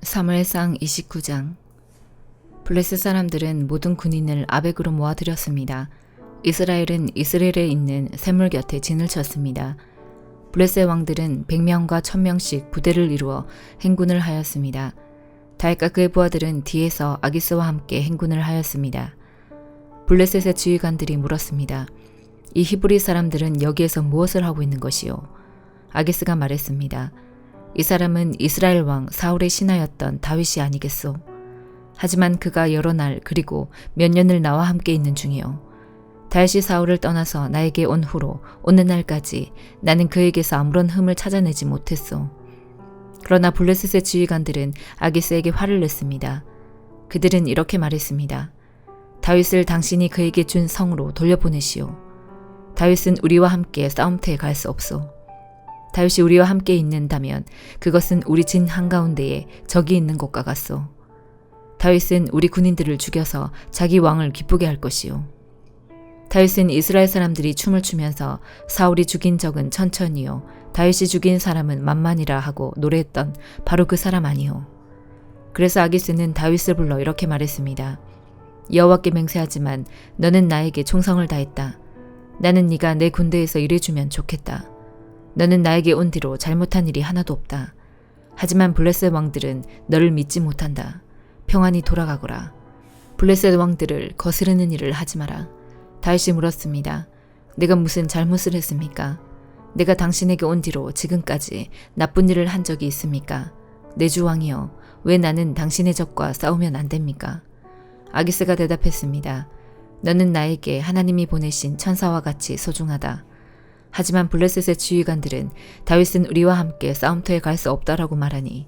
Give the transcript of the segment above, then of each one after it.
사무엘상 29장. 블레셋 사람들은 모든 군인을 아벡으로 모아들였습니다. 이스라엘은 이스라엘에 있는 샘물 곁에 진을 쳤습니다. 블레셋 왕들은 100명과 1000명씩 부대를 이루어 행군을 하였습니다. 다윗과 그의 부하들은 뒤에서 아기스와 함께 행군을 하였습니다. 블레셋의 지휘관들이 물었습니다. 이 히브리 사람들은 여기에서 무엇을 하고 있는 것이요? 아기스가 말했습니다. 이 사람은 이스라엘 왕 사울의 신하였던 다윗이 아니겠소? 하지만 그가 여러 날 그리고 몇 년을 나와 함께 있는 중이요. 다윗이 사울을 떠나서 나에게 온 후로 오는 날까지 나는 그에게서 아무런 흠을 찾아내지 못했소. 그러나 블레셋의 지휘관들은 아기스에게 화를 냈습니다. 그들은 이렇게 말했습니다. 다윗을 당신이 그에게 준 성으로 돌려보내시오. 다윗은 우리와 함께 싸움터에 갈 수 없소. 다윗이 우리와 함께 있는다면 그것은 우리 진 한가운데에 적이 있는 것과 같소. 다윗은 우리 군인들을 죽여서 자기 왕을 기쁘게 할 것이요. 다윗은 이스라엘 사람들이 춤을 추면서 사울이 죽인 적은 천천히요 다윗이 죽인 사람은 만만이라 하고 노래했던 바로 그 사람 아니요. 그래서 아기스는 다윗을 불러 이렇게 말했습니다. 여호와께 맹세하지만 너는 나에게 충성을 다했다. 나는 네가 내 군대에서 일해주면 좋겠다. 너는 나에게 온 뒤로 잘못한 일이 하나도 없다. 하지만 블레셋 왕들은 너를 믿지 못한다. 평안히 돌아가거라. 블레셋 왕들을 거스르는 일을 하지 마라. 다윗이 물었습니다. 내가 무슨 잘못을 했습니까? 내가 당신에게 온 뒤로 지금까지 나쁜 일을 한 적이 있습니까? 내 주 왕이여, 왜 나는 당신의 적과 싸우면 안 됩니까? 아기스가 대답했습니다. 너는 나에게 하나님이 보내신 천사와 같이 소중하다. 하지만 블레셋의 지휘관들은 다윗은 우리와 함께 싸움터에 갈 수 없다라고 말하니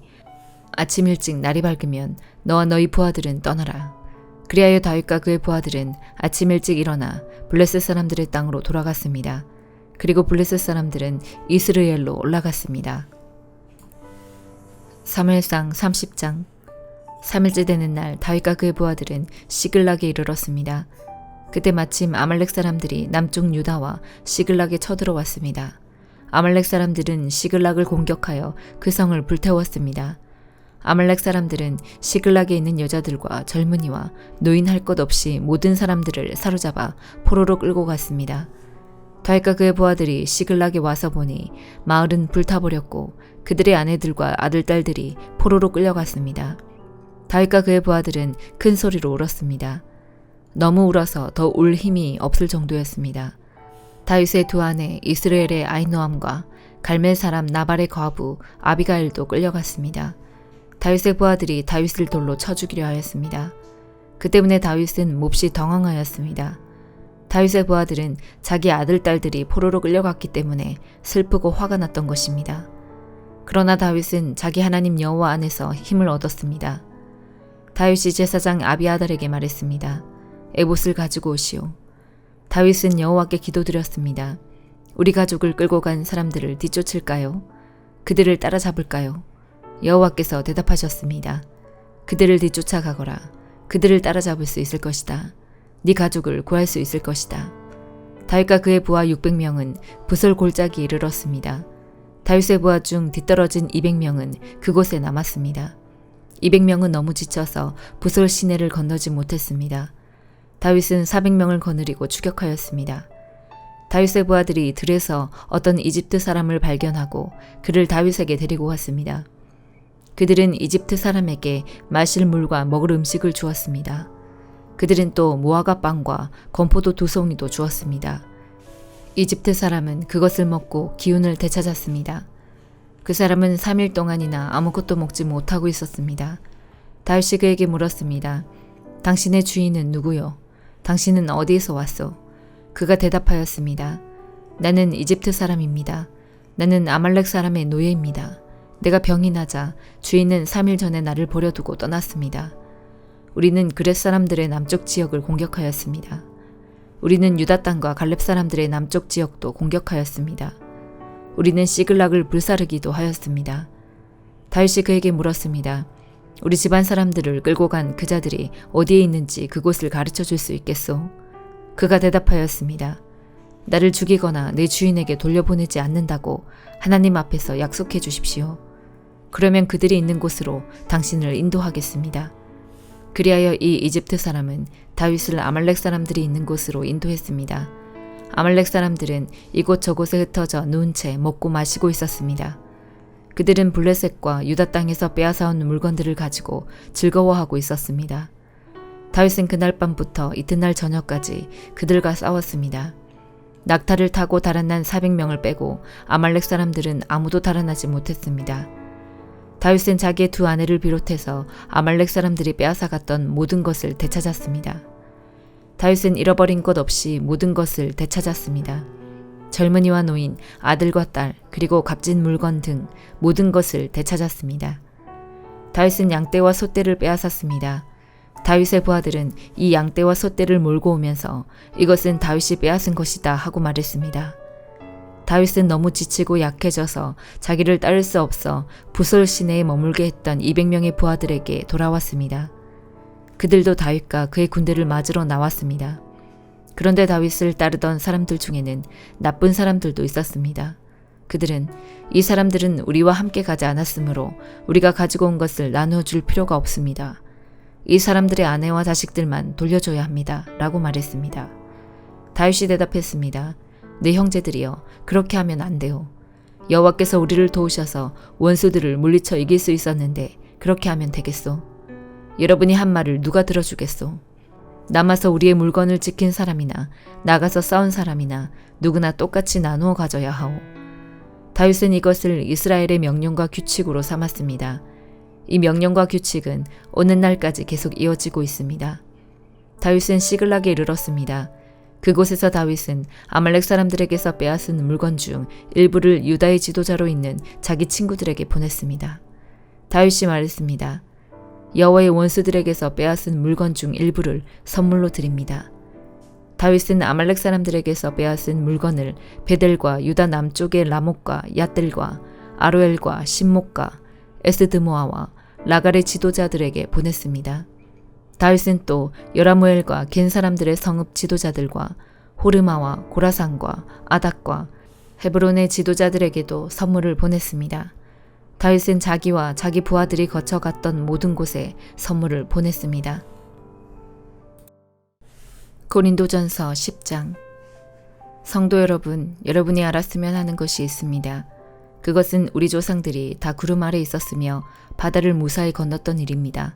아침 일찍 날이 밝으면 너와 너희 부하들은 떠나라. 그리하여 다윗과 그의 부하들은 아침 일찍 일어나 블레셋 사람들의 땅으로 돌아갔습니다. 그리고 블레셋 사람들은 이스르엘로 올라갔습니다. 사무엘상 30장. 3일째 되는 날 다윗과 그의 부하들은 시글락에 이르렀습니다. 그때 마침 아말렉 사람들이 남쪽 유다와 시글락에 쳐들어왔습니다. 아말렉 사람들은 시글락을 공격하여 그 성을 불태웠습니다. 아말렉 사람들은 시글락에 있는 여자들과 젊은이와 노인 할 것 없이 모든 사람들을 사로잡아 포로로 끌고 갔습니다. 다윗과 그의 부하들이 시글락에 와서 보니 마을은 불타버렸고 그들의 아내들과 아들딸들이 포로로 끌려갔습니다. 다윗과 그의 부하들은 큰 소리로 울었습니다. 너무 울어서 더 울 힘이 없을 정도였습니다. 다윗의 두 아내 이스라엘의 아히노암과 갈멜 사람 나발의 과부 아비가일도 끌려갔습니다. 다윗의 부하들이 다윗을 돌로 쳐 죽이려 하였습니다. 그 때문에 다윗은 몹시 당황하였습니다. 다윗의 부하들은 자기 아들, 딸들이 포로로 끌려갔기 때문에 슬프고 화가 났던 것입니다. 그러나 다윗은 자기 하나님 여호와 안에서 힘을 얻었습니다. 다윗이 제사장 아비아달에게 말했습니다. 에봇을 가지고 오시오. 다윗은 여호와께 기도드렸습니다. 우리 가족을 끌고 간 사람들을 뒤쫓을까요? 그들을 따라잡을까요? 여호와께서 대답하셨습니다. 그들을 뒤쫓아 가거라. 그들을 따라잡을 수 있을 것이다. 네 가족을 구할 수 있을 것이다. 다윗과 그의 부하 600명은 부솔 골짜기에 이르렀습니다. 다윗의 부하 중 뒤떨어진 200명은 그곳에 남았습니다. 200명은 너무 지쳐서 부솔 시내를 건너지 못했습니다. 다윗은 400명을 거느리고 추격하였습니다. 다윗의 부하들이 들에서 어떤 이집트 사람을 발견하고 그를 다윗에게 데리고 왔습니다. 그들은 이집트 사람에게 마실 물과 먹을 음식을 주었습니다. 그들은 또 무화과 빵과 건포도 2송이도 주었습니다. 이집트 사람은 그것을 먹고 기운을 되찾았습니다. 그 사람은 3일 동안이나 아무것도 먹지 못하고 있었습니다. 다윗이 그에게 물었습니다. 당신의 주인은 누구요? 당신은 어디에서 왔소? 그가 대답하였습니다. 나는 이집트 사람입니다. 나는 아말렉 사람의 노예입니다. 내가 병이 나자 주인은 3일 전에 나를 버려두고 떠났습니다. 우리는 그렛 사람들의 남쪽 지역을 공격하였습니다. 우리는 유다 땅과 갈렙 사람들의 남쪽 지역도 공격하였습니다. 우리는 시글락을 불사르기도 하였습니다. 다윗이 그에게 물었습니다. 우리 집안 사람들을 끌고 간 그 자들이 어디에 있는지 그곳을 가르쳐 줄 수 있겠소? 그가 대답하였습니다. 나를 죽이거나 내 주인에게 돌려보내지 않는다고 하나님 앞에서 약속해 주십시오. 그러면 그들이 있는 곳으로 당신을 인도하겠습니다. 그리하여 이 이집트 사람은 다윗을 아말렉 사람들이 있는 곳으로 인도했습니다. 아말렉 사람들은 이곳 저곳에 흩어져 누운 채 먹고 마시고 있었습니다. 그들은 블레셋과 유다 땅에서 빼앗아온 물건들을 가지고 즐거워하고 있었습니다. 다윗은 그날 밤부터 이튿날 저녁까지 그들과 싸웠습니다. 낙타를 타고 달아난 400명을 빼고 아말렉 사람들은 아무도 달아나지 못했습니다. 다윗은 자기의 두 아내를 비롯해서 아말렉 사람들이 빼앗아갔던 모든 것을 되찾았습니다. 다윗은 잃어버린 것 없이 모든 것을 되찾았습니다. 젊은이와 노인, 아들과 딸, 그리고 값진 물건 등 모든 것을 되찾았습니다. 다윗은 양떼와 소떼를 빼앗았습니다. 다윗의 부하들은 이 양떼와 소떼를 몰고 오면서 이것은 다윗이 빼앗은 것이다 하고 말했습니다. 다윗은 너무 지치고 약해져서 자기를 따를 수 없어 부솔 시내에 머물게 했던 200명의 부하들에게 돌아왔습니다. 그들도 다윗과 그의 군대를 맞으러 나왔습니다. 그런데 다윗을 따르던 사람들 중에는 나쁜 사람들도 있었습니다. 그들은 이 사람들은 우리와 함께 가지 않았으므로 우리가 가지고 온 것을 나누어 줄 필요가 없습니다. 이 사람들의 아내와 자식들만 돌려줘야 합니다. 라고 말했습니다. 다윗이 대답했습니다. 내 형제들이여, 그렇게 하면 안 돼요. 여호와께서 우리를 도우셔서 원수들을 물리쳐 이길 수 있었는데 그렇게 하면 되겠소? 여러분이 한 말을 누가 들어주겠소? 남아서 우리의 물건을 지킨 사람이나 나가서 싸운 사람이나 누구나 똑같이 나누어 가져야 하오. 다윗은 이것을 이스라엘의 명령과 규칙으로 삼았습니다. 이 명령과 규칙은 오늘날까지 계속 이어지고 있습니다. 다윗은 시글락에 이르렀습니다. 그곳에서 다윗은 아말렉 사람들에게서 빼앗은 물건 중 일부를 유다의 지도자로 있는 자기 친구들에게 보냈습니다. 다윗이 말했습니다. 여호와의 원수들에게서 빼앗은 물건 중 일부를 선물로 드립니다. 다윗은 아말렉 사람들에게서 빼앗은 물건을 베델과 유다 남쪽의 라못과 얏들과 아로엘과 신목과 에스드모아와 라갈의 지도자들에게 보냈습니다. 다윗은 또 여라무엘과 겐 사람들의 성읍 지도자들과 호르마와 고라산과 아닥과 헤브론의 지도자들에게도 선물을 보냈습니다. 다윗은 자기와 자기 부하들이 거쳐갔던 모든 곳에 선물을 보냈습니다. 고린도전서 10장. 성도 여러분, 여러분이 알았으면 하는 것이 있습니다. 그것은 우리 조상들이 다 구름 아래 있었으며 바다를 무사히 건넜던 일입니다.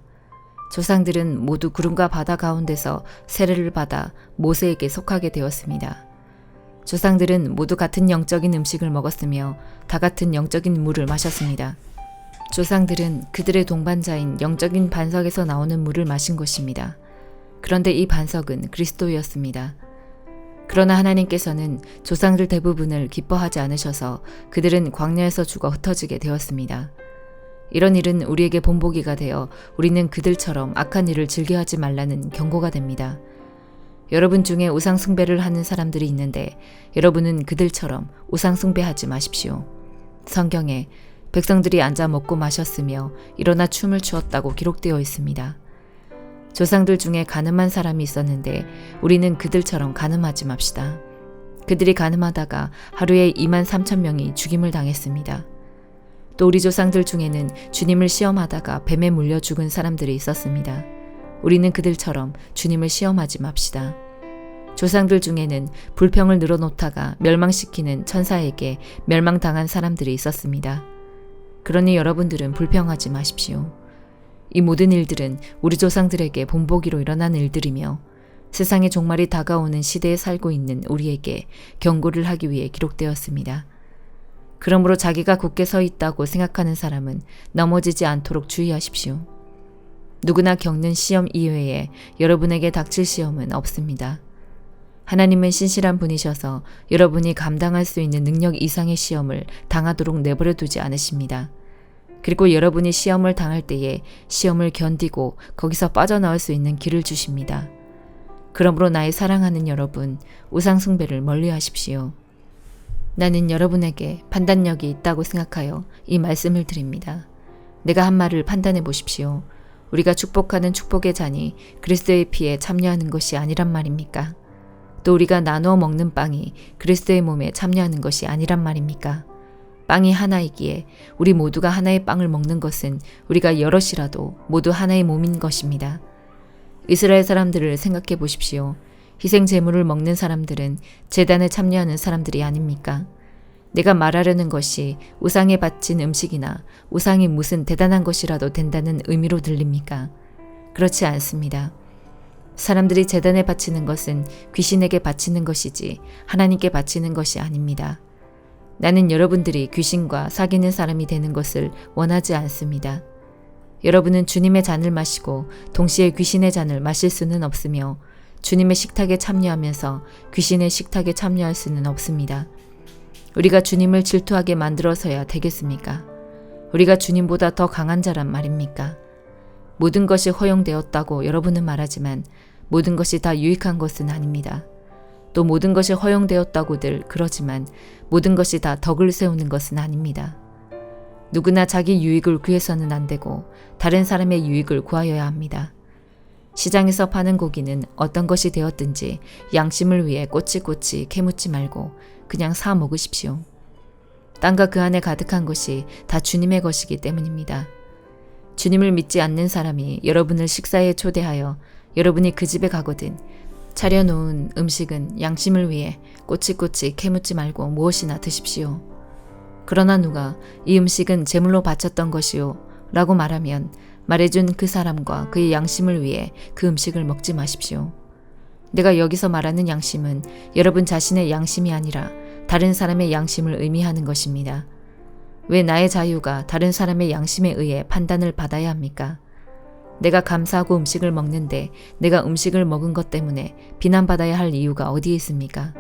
조상들은 모두 구름과 바다 가운데서 세례를 받아 모세에게 속하게 되었습니다. 조상들은 모두 같은 영적인 음식을 먹었으며 다 같은 영적인 물을 마셨습니다. 조상들은 그들의 동반자인 영적인 반석에서 나오는 물을 마신 것입니다. 그런데 이 반석은 그리스도였습니다. 그러나 하나님께서는 조상들 대부분을 기뻐하지 않으셔서 그들은 광야에서 죽어 흩어지게 되었습니다. 이런 일은 우리에게 본보기가 되어 우리는 그들처럼 악한 일을 즐겨하지 말라는 경고가 됩니다. 여러분 중에 우상 숭배를 하는 사람들이 있는데 여러분은 그들처럼 우상 숭배하지 마십시오. 성경에 백성들이 앉아 먹고 마셨으며 일어나 춤을 추었다고 기록되어 있습니다. 조상들 중에 가늠한 사람이 있었는데 우리는 그들처럼 가늠하지 맙시다. 그들이 가늠하다가 하루에 23,000명이 죽임을 당했습니다. 또 우리 조상들 중에는 주님을 시험하다가 뱀에 물려 죽은 사람들이 있었습니다. 우리는 그들처럼 주님을 시험하지 맙시다. 조상들 중에는 불평을 늘어놓다가 멸망시키는 천사에게 멸망당한 사람들이 있었습니다. 그러니 여러분들은 불평하지 마십시오. 이 모든 일들은 우리 조상들에게 본보기로 일어난 일들이며 세상의 종말이 다가오는 시대에 살고 있는 우리에게 경고를 하기 위해 기록되었습니다. 그러므로 자기가 굳게 서 있다고 생각하는 사람은 넘어지지 않도록 주의하십시오. 누구나 겪는 시험 이외에 여러분에게 닥칠 시험은 없습니다. 하나님은 신실한 분이셔서 여러분이 감당할 수 있는 능력 이상의 시험을 당하도록 내버려 두지 않으십니다. 그리고 여러분이 시험을 당할 때에 시험을 견디고 거기서 빠져나올 수 있는 길을 주십니다. 그러므로 나의 사랑하는 여러분, 우상 숭배를 멀리 하십시오. 나는 여러분에게 판단력이 있다고 생각하여 이 말씀을 드립니다. 내가 한 말을 판단해 보십시오. 우리가 축복하는 축복의 잔이 그리스도의 피에 참여하는 것이 아니란 말입니까? 또 우리가 나누어 먹는 빵이 그리스도의 몸에 참여하는 것이 아니란 말입니까? 빵이 하나이기에 우리 모두가 하나의 빵을 먹는 것은 우리가 여럿이라도 모두 하나의 몸인 것입니다. 이스라엘 사람들을 생각해 보십시오. 희생 제물을 먹는 사람들은 제단에 참여하는 사람들이 아닙니까? 내가 말하려는 것이 우상에 바친 음식이나 우상이 무슨 대단한 것이라도 된다는 의미로 들립니까? 그렇지 않습니다. 사람들이 제단에 바치는 것은 귀신에게 바치는 것이지 하나님께 바치는 것이 아닙니다. 나는 여러분들이 귀신과 사귀는 사람이 되는 것을 원하지 않습니다. 여러분은 주님의 잔을 마시고 동시에 귀신의 잔을 마실 수는 없으며 주님의 식탁에 참여하면서 귀신의 식탁에 참여할 수는 없습니다. 우리가 주님을 질투하게 만들어서야 되겠습니까? 우리가 주님보다 더 강한 자란 말입니까? 모든 것이 허용되었다고 여러분은 말하지만 모든 것이 다 유익한 것은 아닙니다. 또 모든 것이 허용되었다고들 그러지만 모든 것이 다 덕을 세우는 것은 아닙니다. 누구나 자기 유익을 구해서는 안 되고 다른 사람의 유익을 구하여야 합니다. 시장에서 파는 고기는 어떤 것이 되었든지 양심을 위해 꼬치꼬치 캐묻지 말고 그냥 사 먹으십시오. 땅과 그 안에 가득한 것이 다 주님의 것이기 때문입니다. 주님을 믿지 않는 사람이 여러분을 식사에 초대하여 여러분이 그 집에 가거든 차려놓은 음식은 양심을 위해 꼬치꼬치 캐묻지 말고 무엇이나 드십시오. 그러나 누가 이 음식은 제물로 바쳤던 것이요 라고 말하면 말해준 그 사람과 그의 양심을 위해 그 음식을 먹지 마십시오. 내가 여기서 말하는 양심은 여러분 자신의 양심이 아니라 다른 사람의 양심을 의미하는 것입니다. 왜 나의 자유가 다른 사람의 양심에 의해 판단을 받아야 합니까? 내가 감사하고 음식을 먹는데 내가 음식을 먹은 것 때문에 비난받아야 할 이유가 어디에 있습니까?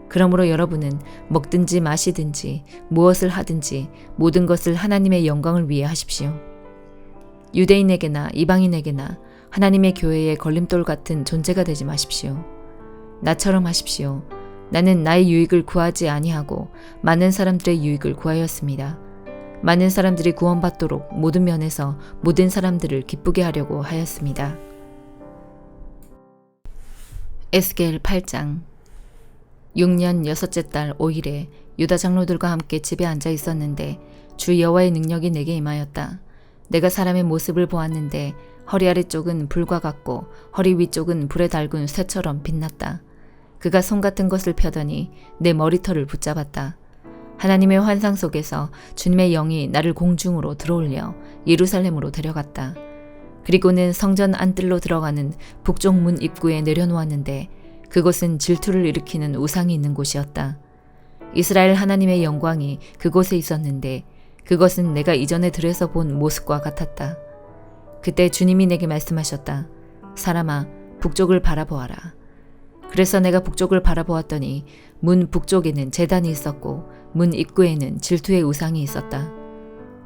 그러므로 여러분은 먹든지 마시든지 무엇을 하든지 모든 것을 하나님의 영광을 위해 하십시오. 유대인에게나 이방인에게나 하나님의 교회의 걸림돌 같은 존재가 되지 마십시오. 나처럼 하십시오. 나는 나의 유익을 구하지 아니하고 많은 사람들의 유익을 구하였습니다. 많은 사람들이 구원받도록 모든 면에서 모든 사람들을 기쁘게 하려고 하였습니다. 에스겔 8장 6년 6째 달 5일에 유다 장로들과 함께 집에 앉아 있었는데 주 여호와의 능력이 내게 임하였다. 내가 사람의 모습을 보았는데 허리 아래쪽은 불과 같고 허리 위쪽은 불에 달군 쇠처럼 빛났다. 그가 손 같은 것을 펴더니 내 머리털을 붙잡았다. 하나님의 환상 속에서 주님의 영이 나를 공중으로 들어올려 예루살렘으로 데려갔다. 그리고는 성전 안뜰로 들어가는 북쪽 문 입구에 내려놓았는데 그곳은 질투를 일으키는 우상이 있는 곳이었다. 이스라엘 하나님의 영광이 그곳에 있었는데 그것은 내가 이전에 들에서 본 모습과 같았다. 그때 주님이 내게 말씀하셨다. 사람아, 북쪽을 바라보아라. 그래서 내가 북쪽을 바라보았더니 문 북쪽에는 제단이 있었고 문 입구에는 질투의 우상이 있었다.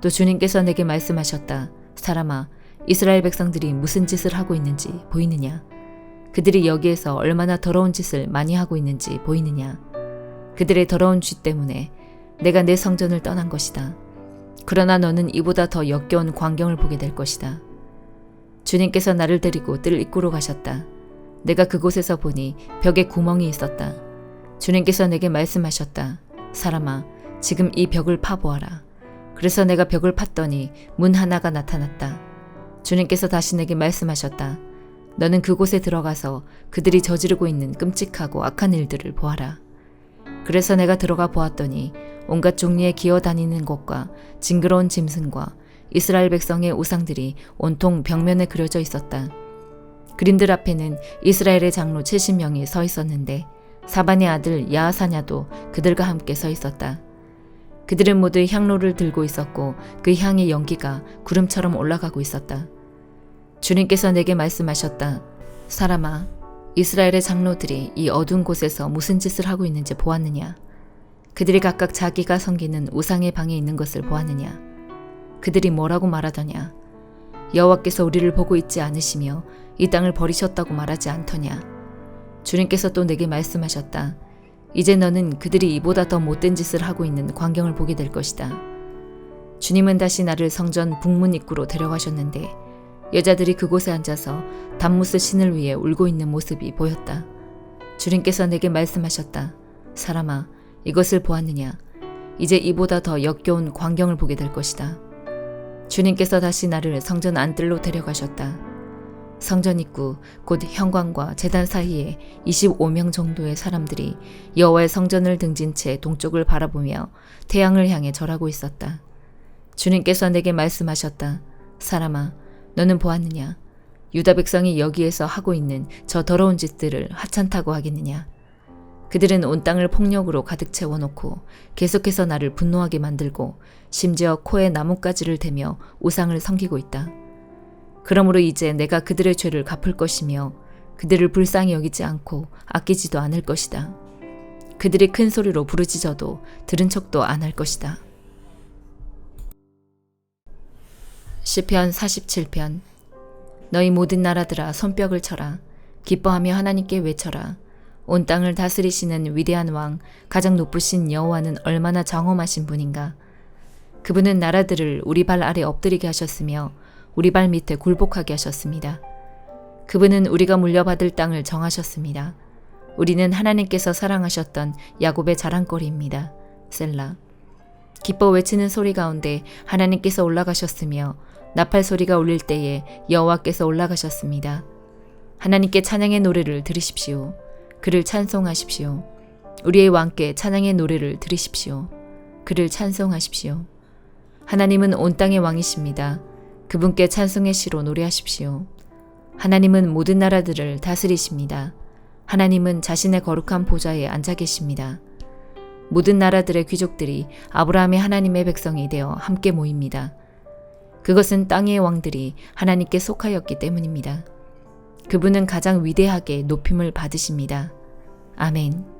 또 주님께서 내게 말씀하셨다. 사람아, 이스라엘 백성들이 무슨 짓을 하고 있는지 보이느냐? 그들이 여기에서 얼마나 더러운 짓을 많이 하고 있는지 보이느냐? 그들의 더러운 죄 때문에 내가 내 성전을 떠난 것이다. 그러나 너는 이보다 더 역겨운 광경을 보게 될 것이다. 주님께서 나를 데리고 뜰 입구로 가셨다. 내가 그곳에서 보니 벽에 구멍이 있었다. 주님께서 내게 말씀하셨다. 사람아, 지금 이 벽을 파보아라. 그래서 내가 벽을 팠더니 문 하나가 나타났다. 주님께서 다시 내게 말씀하셨다. 너는 그곳에 들어가서 그들이 저지르고 있는 끔찍하고 악한 일들을 보아라. 그래서 내가 들어가 보았더니 온갖 종류의 기어다니는 것과 징그러운 짐승과 이스라엘 백성의 우상들이 온통 벽면에 그려져 있었다. 그림들 앞에는 이스라엘의 장로 70명이 서 있었는데 사반의 아들 야하사냐도 그들과 함께 서 있었다. 그들은 모두 향로를 들고 있었고 그 향의 연기가 구름처럼 올라가고 있었다. 주님께서 내게 말씀하셨다. 사람아, 이스라엘의 장로들이 이 어두운 곳에서 무슨 짓을 하고 있는지 보았느냐? 그들이 각각 자기가 섬기는 우상의 방에 있는 것을 보았느냐? 그들이 뭐라고 말하더냐? 여호와께서 우리를 보고 있지 않으시며 이 땅을 버리셨다고 말하지 않더냐? 주님께서 또 내게 말씀하셨다. 이제 너는 그들이 이보다 더 못된 짓을 하고 있는 광경을 보게 될 것이다. 주님은 다시 나를 성전 북문 입구로 데려가셨는데 여자들이 그곳에 앉아서 담무스 신을 위해 울고 있는 모습이 보였다. 주님께서 내게 말씀하셨다. 사람아, 이것을 보았느냐? 이제 이보다 더 역겨운 광경을 보게 될 것이다. 주님께서 다시 나를 성전 안뜰로 데려가셨다. 성전 입구 곧 현관과 제단 사이에 25명 정도의 사람들이 여호와의 성전을 등진 채 동쪽을 바라보며 태양을 향해 절하고 있었다. 주님께서 내게 말씀하셨다. 사람아, 너는 보았느냐? 유다 백성이 여기에서 하고 있는 저 더러운 짓들을 하찮다고 하겠느냐? 그들은 온 땅을 폭력으로 가득 채워놓고 계속해서 나를 분노하게 만들고 심지어 코에 나뭇가지를 대며 우상을 섬기고 있다. 그러므로 이제 내가 그들의 죄를 갚을 것이며 그들을 불쌍히 여기지 않고 아끼지도 않을 것이다. 그들이 큰 소리로 부르짖어도 들은 척도 안 할 것이다. 시편 47편. 너희 모든 나라들아 손뼉을 쳐라. 기뻐하며 하나님께 외쳐라. 온 땅을 다스리시는 위대한 왕, 가장 높으신 여호와는 얼마나 장엄하신 분인가. 그분은 나라들을 우리 발 아래 엎드리게 하셨으며 우리 발 밑에 굴복하게 하셨습니다. 그분은 우리가 물려받을 땅을 정하셨습니다. 우리는 하나님께서 사랑하셨던 야곱의 자랑거리입니다. 셀라. 기뻐 외치는 소리 가운데 하나님께서 올라가셨으며 나팔 소리가 울릴 때에 여호와께서 올라가셨습니다. 하나님께 찬양의 노래를 들으십시오. 그를 찬송하십시오. 우리의 왕께 찬양의 노래를 들으십시오. 그를 찬송하십시오. 하나님은 온 땅의 왕이십니다. 그분께 찬송의 시로 노래하십시오. 하나님은 모든 나라들을 다스리십니다. 하나님은 자신의 거룩한 보좌에 앉아 계십니다. 모든 나라들의 귀족들이 아브라함의 하나님의 백성이 되어 함께 모입니다. 그것은 땅의 왕들이 하나님께 속하였기 때문입니다. 그분은 가장 위대하게 높임을 받으십니다. 아멘.